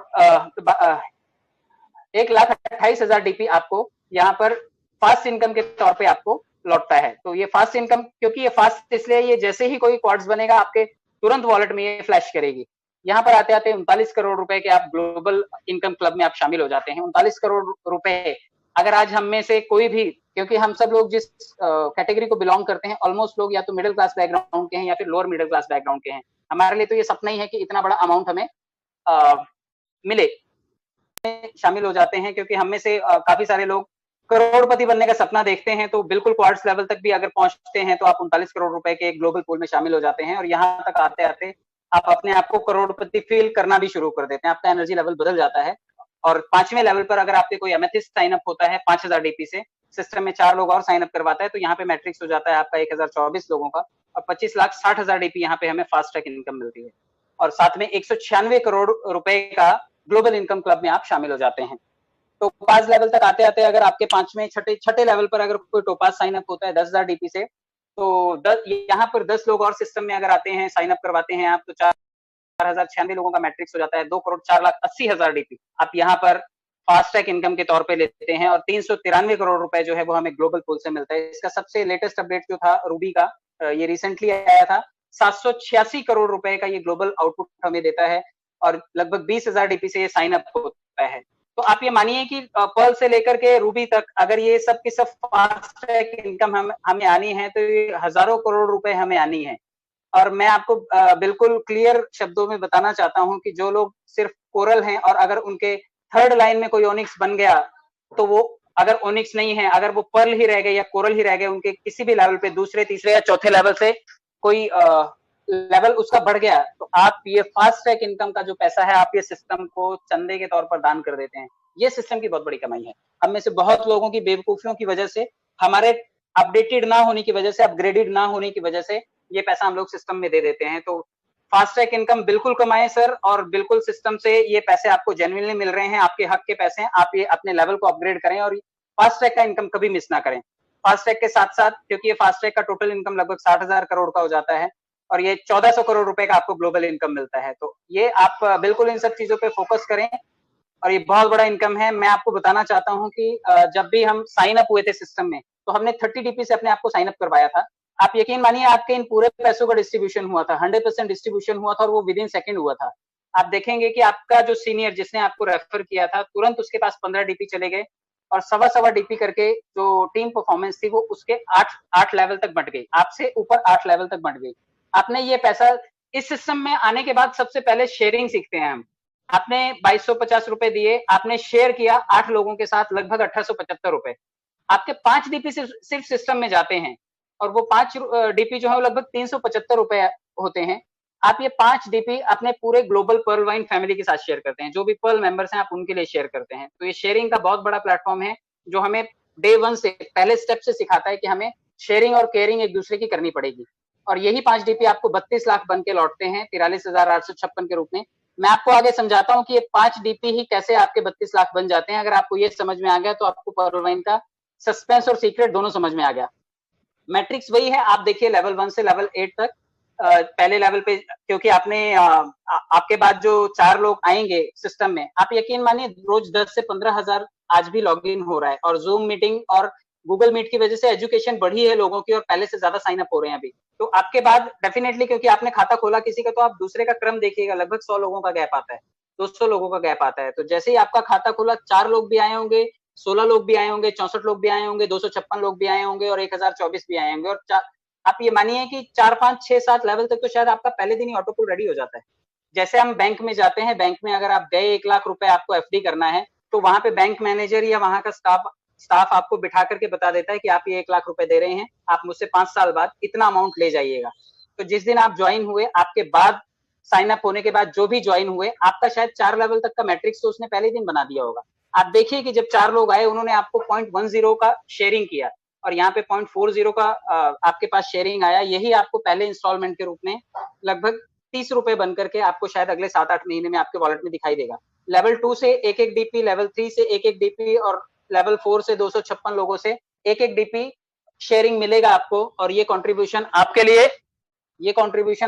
1,28,000 डीपी आपको यहाँ पर फास्ट इनकम के तौर पे आपको लौटता है। तो ये फास्ट इनकम, क्योंकि ये फास्ट इसलिए, ये जैसे ही कोई क्वार्ट्स बनेगा आपके तुरंत वॉलेट में ये फ्लैश करेगी। यहाँ पर आते आते 39 करोड़ रुपए के आप ग्लोबल इनकम क्लब में आप शामिल हो जाते हैं। 39 करोड़ रुपए अगर आज हम में से कोई भी, क्योंकि हम सब लोग जिस कैटेगरी को बिलोंग करते हैं, ऑलमोस्ट लोग या तो मिडिल क्लास बैकग्राउंड के हैं या फिर लोअर मिडिल क्लास बैकग्राउंड के हैं। हमारे लिए तो ये सपना ही है कि इतना बड़ा अमाउंट हमें मिले, शामिल हो जाते हैं, क्योंकि हम में से काफी सारे लोग करोड़पति बनने का सपना देखते हैं। तो बिल्कुल क्वार्ट्स लेवल तक भी अगर पहुंचते हैं तो आप 39 करोड़ रुपए के एक ग्लोबल पूल में शामिल हो जाते हैं और यहाँ तक आते आते आप अपने आप को करोड़पति फील करना भी शुरू कर देते हैं। आपका एनर्जी लेवल बदल जाता है। और 5वें लेवल पर अगर आपके कोई एमेथिस्ट साइन अप होता है 5000 डीपी से, सिस्टम में 4 लोग और साइन अप करवाता है, तो यहाँ पे मैट्रिक्स हो जाता है आपका 1024 लोगों का और 25,60,000 डीपी यहाँ पे हमें फास्ट ट्रैक इनकम मिलती है और साथ में 196 करोड़ रुपए का ग्लोबल इनकम क्लब में आप शामिल हो जाते हैं। तो 5 लेवल तक आते आते अगर आपके 5वें छठे लेवल पर अगर कोई टोपाज साइन अप होता है 10,000 डीपी से, तो यहाँ पर 10 लोग और सिस्टम में अगर आते हैं, साइन अप करवाते हैं आप, तो 4,096 लोगों का मैट्रिक्स हो जाता है 2,04,80,000 डीपी आप यहाँ पर फास्ट ट्रैक इनकम के तौर पे लेते हैं और 393 करोड़ रुपए जो है वो हमें ग्लोबल पूल से मिलता है। इसका सबसे लेटेस्ट अपडेट जो था रूबी का, ये रिसेंटली आया था, 786 करोड़ रुपए का ये ग्लोबल आउटपुट हमें देता है और लगभग 20,000 डीपी से ये साइन अप होता है। तो आप ये मानिए कि पर्ल से लेकर के रूबी तक अगर ये सब की सब फास्ट ट्रैक इनकम हमें आनी है तो ये हजारों करोड़ रुपए हमें आनी है। और मैं आपको बिल्कुल क्लियर शब्दों में बताना चाहता हूं कि जो लोग सिर्फ कोरल हैं और अगर उनके थर्ड लाइन में कोई ओनिक्स बन गया, तो वो अगर ओनिक्स नहीं है, अगर वो पर्ल ही रह गए या कोरल ही रह गए, उनके किसी भी लेवल पे दूसरे तीसरे या चौथे लेवल से कोई लेवल उसका बढ़ गया, तो आप ये फास्ट ट्रैक इनकम का जो पैसा है आप ये सिस्टम को चंदे के तौर पर दान कर देते हैं। ये सिस्टम की बहुत बड़ी कमाई है। हम में से बहुत लोगों की बेवकूफियों की वजह से, हमारे अपडेटेड ना होने की वजह से, अपग्रेडेड ना होने की वजह से ये पैसा हम लोग सिस्टम में दे देते हैं। तो फास्ट ट्रैक इनकम बिल्कुल कमाएं सर, और बिल्कुल सिस्टम से ये पैसे आपको जेन्युइनली मिल रहे हैं, आपके हक के पैसे हैं, आप ये अपने लेवल को अपग्रेड करें और फास्ट ट्रैक का इनकम कभी मिस ना करें। फास्ट ट्रैक के साथ साथ, क्योंकि ये फास्ट ट्रैक का टोटल इनकम लगभग 60,000 करोड़ का हो जाता है और ये 1400 करोड़ रुपए का आपको ग्लोबल इनकम मिलता है। तो ये आप बिल्कुल इन सब चीजों पे फोकस करें और ये बहुत बड़ा इनकम है। मैं आपको बताना चाहता हूं कि जब भी हम साइन अप हुए थे सिस्टम में, तो हमने 30 डीपी से अपने आप को साइन अप करवाया था। आप यकीन मानिए आपके इन पूरे पैसों का डिस्ट्रीब्यूशन हुआ था, 100% डिस्ट्रीब्यूशन हुआ था और वो विद इन सेकंड हुआ था। आप देखेंगे कि आपका जो सीनियर जिसने आपको रेफर किया था, तुरंत उसके पास 15 डीपी चले गए और सवा डीपी करके जो टीम परफॉर्मेंस थी वो उसके 8 लेवल तक बढ़ गई, आपसे ऊपर 8 लेवल तक बढ़ गई। आपने ये पैसा, इस सिस्टम में आने के बाद सबसे पहले शेयरिंग सीखते हैं हम। आपने 2250 रुपए दिए, आपने शेयर किया 8 लोगों के साथ, लगभग 1875 रुपए। आपके 5 डीपी सिर्फ सिस्टम में जाते हैं और वो 5 डीपी जो है लगभग 375 रुपए होते हैं। आप ये 5 डीपी अपने पूरे ग्लोबल पर्ल वाइन फैमिली के साथ शेयर करते हैं, जो भी पर्ल मेंबर्स हैं आप उनके लिए शेयर करते हैं। तो ये शेयरिंग का बहुत बड़ा प्लेटफॉर्म है जो हमें डे 1 से, पहले स्टेप से सिखाता है कि हमें शेयरिंग और केयरिंग एक दूसरे की करनी पड़ेगी। और यही 5 डीपी आपको 32 लाख बन के लौटते हैं 43,856 के रूप में। मैं आपको आगे समझाता हूं कि ये 5 डीपी ही कैसे आपके 32 लाख बन जाते हैं। अगर आपको ये समझ में आ गया तो आपको पर्ल वाइन का सस्पेंस और सीक्रेट दोनों समझ में आ गया। मैट्रिक्स वही है, आप देखिए लेवल 1 से लेवल 8 तक। पहले लेवल पे, क्योंकि आपने आपके बाद जो 4 लोग आएंगे सिस्टम में, आप यकीन मानिए रोज 10 से 15,000 आज भी लॉगिन हो रहा है और जूम मीटिंग और गूगल मीट की वजह से एजुकेशन बढ़ी है लोगों की और पहले से ज्यादा साइन अप हो रहे हैं अभी। तो आपके बाद डेफिनेटली, क्योंकि आपने खाता खोला किसी का, तो आप दूसरे का क्रम देखिएगा, लगभग 100 लोगों का गैप आता है, 200 लोगों का गैप आता है। तो जैसे ही आपका खाता खोला 4 लोग भी आए होंगे, 16 लोग भी आए होंगे, 64 लोग भी आए होंगे, 256 लोग भी आए होंगे और 1024 भी आए होंगे। और आप ये मानिए कि 4, 5, 6, 7 लेवल तक तो शायद आपका पहले दिन ही ऑटो पुल रेडी हो जाता है। जैसे हम बैंक में जाते हैं, बैंक में अगर आप गए 1 लाख रुपए आपको एफडी करना है, तो वहां पे बैंक मैनेजर या वहां का स्टाफ आपको बिठा करके बता देता है कि आप ये 1 लाख रुपए दे रहे हैं, आप मुझसे 5 साल बाद इतना अमाउंट ले जाइएगा। तो जिस दिन आप ज्वाइन हुए, आपके बाद साइन अप होने के बाद जो भी ज्वाइन हुए, आपका शायद 4 लेवल तक का मैट्रिक्स तो उसने पहले दिन बना दिया होगा। आप देखिए कि जब 4 लोग आए, उन्होंने आपको 0.10 का शेयरिंग किया और यहाँ पे 0.40 का आपके पास शेयरिंग आया। यही आपको पहले इंस्टॉलमेंट के रूप में लगभग 30 रुपए बन करके आपको शायद अगले 7-8 महीने में आपके वॉलेट में दिखाई देगा। लेवल 2 से एक डीपी, लेवल 3 से एक डीपी और लेवल 4 से 256 लोगों से एक डीपी शेयरिंग मिलेगा आपको, और ये कंट्रीब्यूशन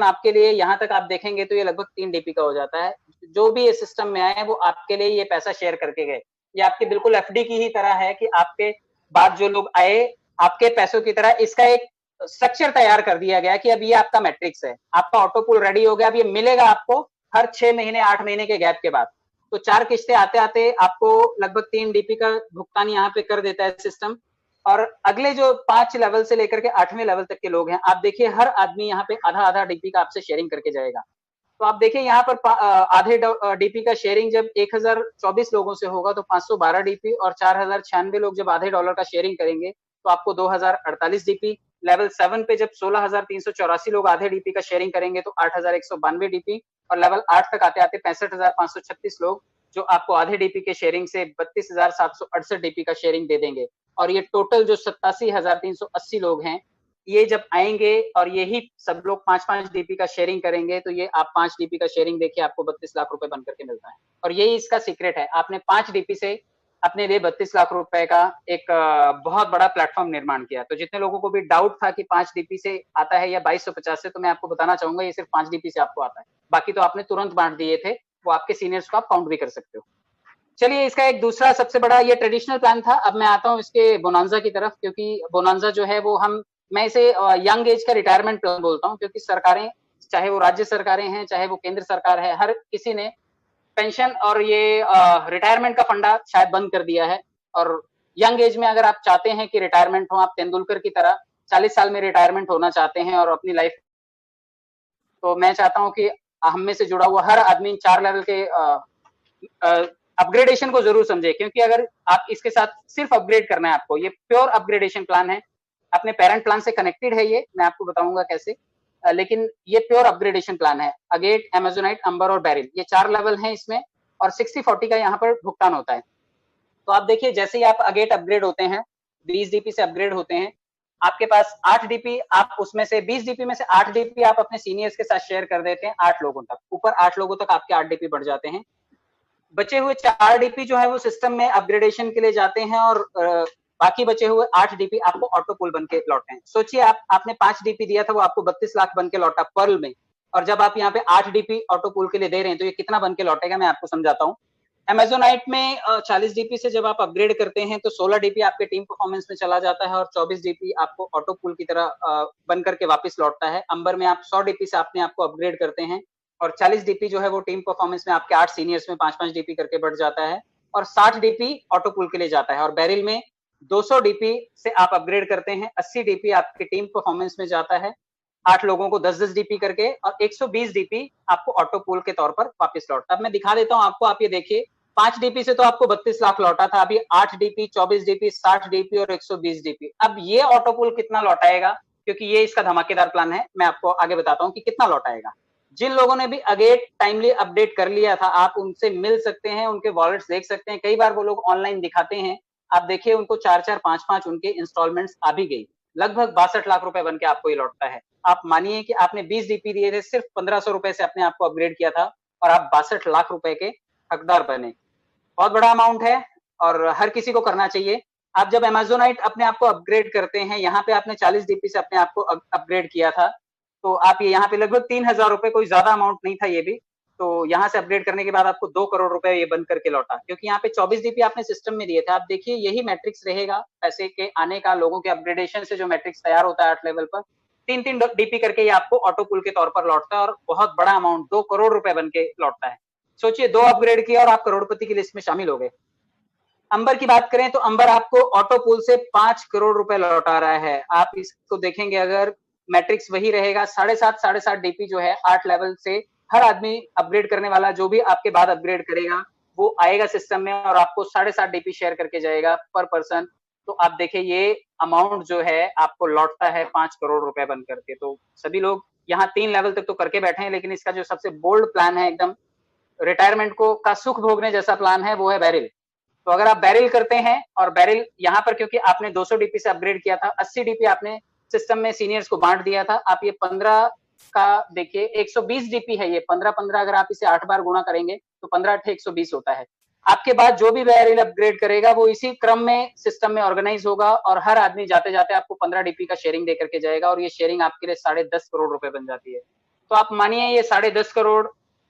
आपके लिए यहाँ तक आप देखेंगे तो ये लगभग 3 डीपी का हो जाता है। जो भी इस सिस्टम में आए वो आपके लिए ये पैसा शेयर करके गए। ये आपके बिल्कुल एफडी की ही तरह है कि आपके बाद जो लोग आए आपके पैसों की तरह इसका एक स्ट्रक्चर तैयार कर दिया गया कि अब ये आपका मैट्रिक्स है, आपका ऑटो पूल रेडी हो गया, अब ये मिलेगा आपको हर 6 महीने 8 महीने के गैप के बाद। तो 4 किस्तें आते आते आपको लगभग 3 डीपी का भुगतान यहाँ पे कर देता है सिस्टम। और अगले जो 5 लेवल से लेकर के 8वें लेवल तक के लोग हैं, आप देखिए हर आदमी यहाँ पे आधा आधा डीपी का आपसे शेयरिंग करके जाएगा। तो आप देखिए यहाँ पर आधे डीपी का शेयरिंग जब 1024 लोगों से होगा तो 512 डीपी, और 4096 लोग जब आधे डॉलर का शेयरिंग करेंगे तो आपको 2048 डीपी। लेवल 7 पे जब 16,384 लोग आधे डीपी का शेयरिंग करेंगे तो 8,192 डीपी, और लेवल 8 तक आते आते 65,536 लोग जो आपको आधे डीपी के शेयरिंग से 32,768 डीपी का शेयरिंग दे देंगे। और ये टोटल जो 87,380 लोग हैं, ये जब आएंगे और यही सब लोग 5-5 डीपी का शेयरिंग करेंगे तो ये आप 5 डीपी का शेयरिंग देखिए आपको 32 लाख रुपए बन करके मिलता है। और यही इसका सीक्रेट है, आपने 5 डीपी से अपने लिए 32 लाख रुपए का एक बहुत बड़ा प्लेटफॉर्म निर्माण किया। तो जितने लोगों को भी डाउट था कि 5 डीपी से आता है या 2250 से, तो मैं आपको बताना चाहूंगा ये सिर्फ 5 डीपी से आपको आता है। बाकी तो आपने तुरंत बांट दिए थे, वो आपके सीनियर्स को आप काउंट भी कर सकते हो। चलिए, इसका एक दूसरा सबसे बड़ा ये ट्रेडिशनल प्लान था। अब मैं आता हूँ इसके बोनांजा की तरफ, क्योंकि बोनांजा जो है वो मैं इसे यंग एज का रिटायरमेंट प्लान बोलता हूँ, क्योंकि सरकारें, चाहे वो राज्य सरकारें हैं चाहे वो केंद्र सरकार है, हर किसी ने पेंशन और ये रिटायरमेंट का फंडा शायद बंद कर दिया है। और यंग एज में अगर आप चाहते हैं कि रिटायरमेंट हो, आप तेंदुलकर की तरह 40 साल में रिटायरमेंट होना चाहते हैं और अपनी लाइफ, तो मैं चाहता हूं कि हम में से जुड़ा हुआ हर आदमी 4 लेवल के अपग्रेडेशन को जरूर समझे। क्योंकि अगर आप इसके साथ सिर्फ अपग्रेड करना है आपको, ये प्योर अपग्रेडेशन प्लान है, अपने पेरेंट प्लान से कनेक्टेड है, ये मैं आपको बताऊंगा कैसे, लेकिन ये प्योर अपग्रेडेशन प्लान है। अगेट, अमेजोनाइट, अंबर और बैरिल, ये 4 लेवल हैं इसमें, और 60-40 का यहाँ पर भुगतान होता है। तो आप देखिए, जैसे ही आप अगेट अपग्रेड होते हैं, 20 डीपी से अपग्रेड होते हैं, आपके पास 8 डीपी, आप उसमें से 20 डीपी में से 8 डीपी आप अपने सीनियर्स के साथ शेयर कर देते हैं 8 लोगों तक, ऊपर 8 लोगों तक आपके 8 डीपी बढ़ जाते हैं। बचे हुए 4 डीपी जो है वो सिस्टम में अपग्रेडेशन के लिए जाते हैं, और बाकी बचे हुए 8 डीपी आपको ऑटो पुल बन के लौटे हैं। सोचिए, आपने 5 डीपी दिया था, वो आपको 32 लाख बन के लौटा पर्ल में, और जब आप यहाँ पे 8 डीपी ऑटो पुल के लिए दे रहे हैं तो ये कितना बन के लौटेगा, मैं आपको समझाता हूँ। अमेजोनाइट में 40 डीपी से जब आप अपग्रेड करते हैं तो 16 डीपी आपके टीम परफॉर्मेंस में चला जाता है, और 24 डीपी आपको ऑटो पुल की तरह बन करके वापस लौटता है। अंबर में आप 100 डीपी से अपने आपको अपग्रेड करते हैं, और 40 डीपी जो है वो टीम परफॉर्मेंस में आपके 8 सीनियर्स में 5-5 डीपी करके बढ़ जाता है, और 60 डीपी ऑटो पुल के लिए जाता है। और बैरिल में 200 डीपी से आप अपग्रेड करते हैं, 80 डीपी आपकी टीम परफॉर्मेंस में जाता है, 8 लोगों को 10-10 डीपी करके, और 120 डीपी आपको ऑटो पुल के तौर पर वापस लौटता है। अब मैं दिखा देता हूं आपको, आप ये देखिए, 5 डीपी से तो आपको 32 लाख लौटा था, अभी 8 डीपी, 24 डीपी, 60 डीपी और 120 डीपी। अब ये ऑटो पुल कितना लौटाएगा, क्योंकि ये इसका धमाकेदार प्लान है, मैं आपको आगे बताता हूँ कि कितना लौटाएगा। जिन लोगों ने भी अगेट टाइमली अपडेट कर लिया था, आप उनसे मिल सकते हैं, उनके वॉलेट्स देख सकते हैं, कई बार वो लोग ऑनलाइन दिखाते हैं, आप देखिए उनको 4-4, 5-5 उनके इंस्टॉलमेंट्स आ भी गई, लगभग 62 लाख रुपए बन के आपको ये लौटता है। आप मानिए कि आपने 20 डीपी दिए थे, सिर्फ 1500 रुपए से अपने आपको अपग्रेड किया था, और आप 62 लाख रुपए के हकदार बने। बहुत बड़ा अमाउंट है और हर किसी को करना चाहिए। आप जब अमेजोनाइट अपने आप को अपग्रेड करते हैं, यहाँ पे आपने 40 डीपी से अपने आप को अपग्रेड किया था, तो आप ये यहाँ पे लगभग 3,000 रुपए, कोई ज्यादा अमाउंट नहीं था ये भी, तो यहाँ से अपग्रेड करने के बाद आपको 2 करोड़ रुपए ये बन करके लौटा, क्योंकि यहाँ पे 24 डीपी आपने सिस्टम में दिए थे। आप देखिए, यही मैट्रिक्स रहेगा पैसे के आने का, लोगों के अपग्रेडेशन से जो मैट्रिक्स तैयार होता है 8 लेवल पर, 3-3 डीपी करके ये आपको ऑटो पुल के तौर पर लौटता है, और बहुत बड़ा अमाउंट 2 करोड़ रुपए बन के लौटता है। सोचिए, 2 अपग्रेड किया और आप करोड़पति की लिस्ट में शामिल हो गए। अंबर की बात करें तो अंबर आपको ऑटो पुल से 5 करोड़ रुपए लौटा रहा है। आप इसको देखेंगे, अगर मैट्रिक्स वही रहेगा, 7.5 डीपी जो है 8 लेवल से, हर आदमी अपग्रेड करने वाला जो भी आपके बाद अपग्रेड करेगा वो आएगा सिस्टम में, और आपको 7.5 डीपी शेयर करके जाएगा पर पर्सन। तो आप देखिए, ये अमाउंट जो है आपको लौटता है 5 करोड़ रुपए बन करके। तो सभी लोग यहाँ 3 लेवल तक तो करके बैठे हैं, लेकिन इसका जो सबसे बोल्ड प्लान है, एकदम रिटायरमेंट को का सुख भोगने जैसा प्लान है, वो है बैरिल। तो अगर आप बैरिल करते हैं, और बैरिल यहाँ पर क्योंकि आपने 200 डीपी से अपग्रेड किया था, 80 डीपी आपने सिस्टम में सीनियर्स को बांट दिया था, आप ये 15 का देखिए 120 डीपी है, ये 15-15 अगर आप इसे 8 बार गुणा करेंगे तो 15 8 120 होता है। आपके बाद जो भी वेरिएबल अपग्रेड करेगा वो इसी क्रम में सिस्टम में ऑर्गेनाइज होगा और हर आदमी जाते जाते आपको 15 डीपी का शेयरिंग देकर के जाएगा और ये शेयरिंग आपके लिए 10.5 करोड़ रुपए बन जाती है। तो आप मानिए ये 10.5 करोड़,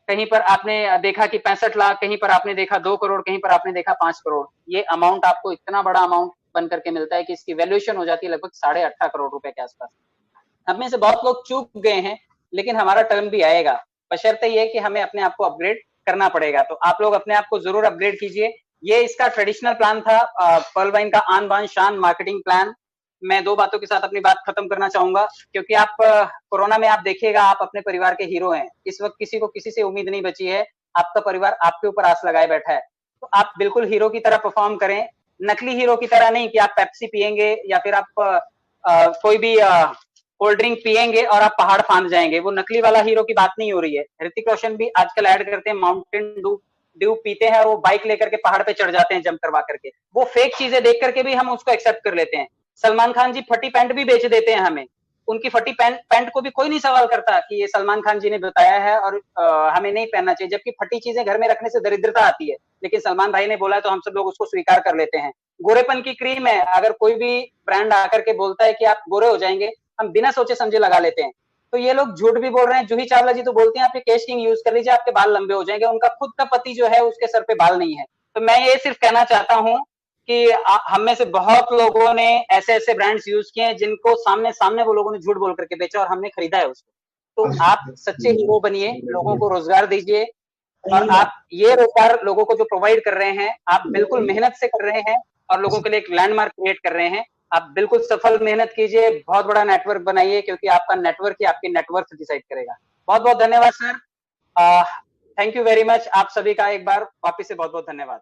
कहीं पर आपने देखा कि 65 लाख, कहीं पर आपने देखा 2 करोड़, कहीं पर आपने देखा 5 करोड़। ये अमाउंट आपको इतना बड़ा अमाउंट बन करके मिलता है कि इसकी वैल्यूएशन हो जाती है लगभग 8.5 करोड़ रुपए के आसपास। हम में से बहुत लोग चूक गए हैं, लेकिन हमारा टर्न भी आएगा, बशर्ते ये कि हमें अपने आप को अपग्रेड करना पड़ेगा। तो आप लोग अपने आप को जरूर अपग्रेड कीजिए। ये इसका ट्रेडिशनल प्लान था, पर्ल वाइन का आन बान शान मार्केटिंग प्लान। मैं 2 बातों के साथ अपनी बात खत्म करना चाहूंगा, क्योंकि आप कोरोना में आप देखिएगा, आप अपने परिवार के हीरो हैं। इस वक्त किसी को किसी से उम्मीद नहीं बची है, आपका परिवार आपके ऊपर आस लगाए बैठा है। तो आप बिल्कुल हीरो की तरह परफॉर्म करें, नकली हीरो की तरह नहीं कि आप पेप्सी पियेंगे या फिर आप कोई भी कोल्ड ड्रिंक पियेंगे और आप पहाड़ फांद जाएंगे। वो नकली वाला हीरो की बात नहीं हो रही है। ऋतिक रोशन भी आजकल ऐड करते हैं, माउंटेन ड्यू पीते हैं और वो बाइक लेकर के पहाड़ पे चढ़ जाते हैं जंप करवा करके। वो फेक चीजें देख करके भी हम उसको एक्सेप्ट कर लेते हैं। सलमान खान जी फटी पैंट भी बेच देते हैं हमें, उनकी फटी पैंट को भी कोई नहीं सवाल करता कि ये सलमान खान जी ने बताया है और हमें नहीं पहनना चाहिए, जबकि फटी चीजें घर में रखने से दरिद्रता आती है। लेकिन सलमान भाई ने बोला है तो हम सब लोग उसको स्वीकार कर लेते हैं। गोरेपन की क्रीम है, अगर कोई भी ब्रांड आकर के बोलता है कि आप गोरे हो जाएंगे, हम बिना सोचे समझे लगा लेते हैं। तो ये लोग झूठ भी बोल रहे हैं। जूही चावला जी तो बोलती हैं आप ये केश किंग यूज कर लीजिए, आपके बाल लंबे हो जाएंगे। उनका खुद का पति जो है उसके सर पे बाल नहीं है। तो मैं ये सिर्फ कहना चाहता हूं कि हम में से बहुत लोगों ने ऐसे ऐसे ब्रांड्स यूज किए हैं जिनको सामने सामने वो लोगों ने झूठ बोल करके बेचा और हमने खरीदा है उसको। तो आप सच्चे हीरो बनिए, लोगों को रोजगार दीजिए, और आप ये रोजगार लोगों को जो प्रोवाइड कर रहे हैं, आप बिल्कुल मेहनत से कर रहे हैं और लोगों के लिए एक लैंडमार्क क्रिएट कर रहे हैं। आप बिल्कुल सफल मेहनत कीजिए, बहुत बड़ा नेटवर्क बनाइए, क्योंकि आपका नेटवर्क ही आपकी नेटवर्थ डिसाइड करेगा। बहुत बहुत धन्यवाद sir, thank you very much. आप सभी का एक बार वापिस से बहुत बहुत धन्यवाद।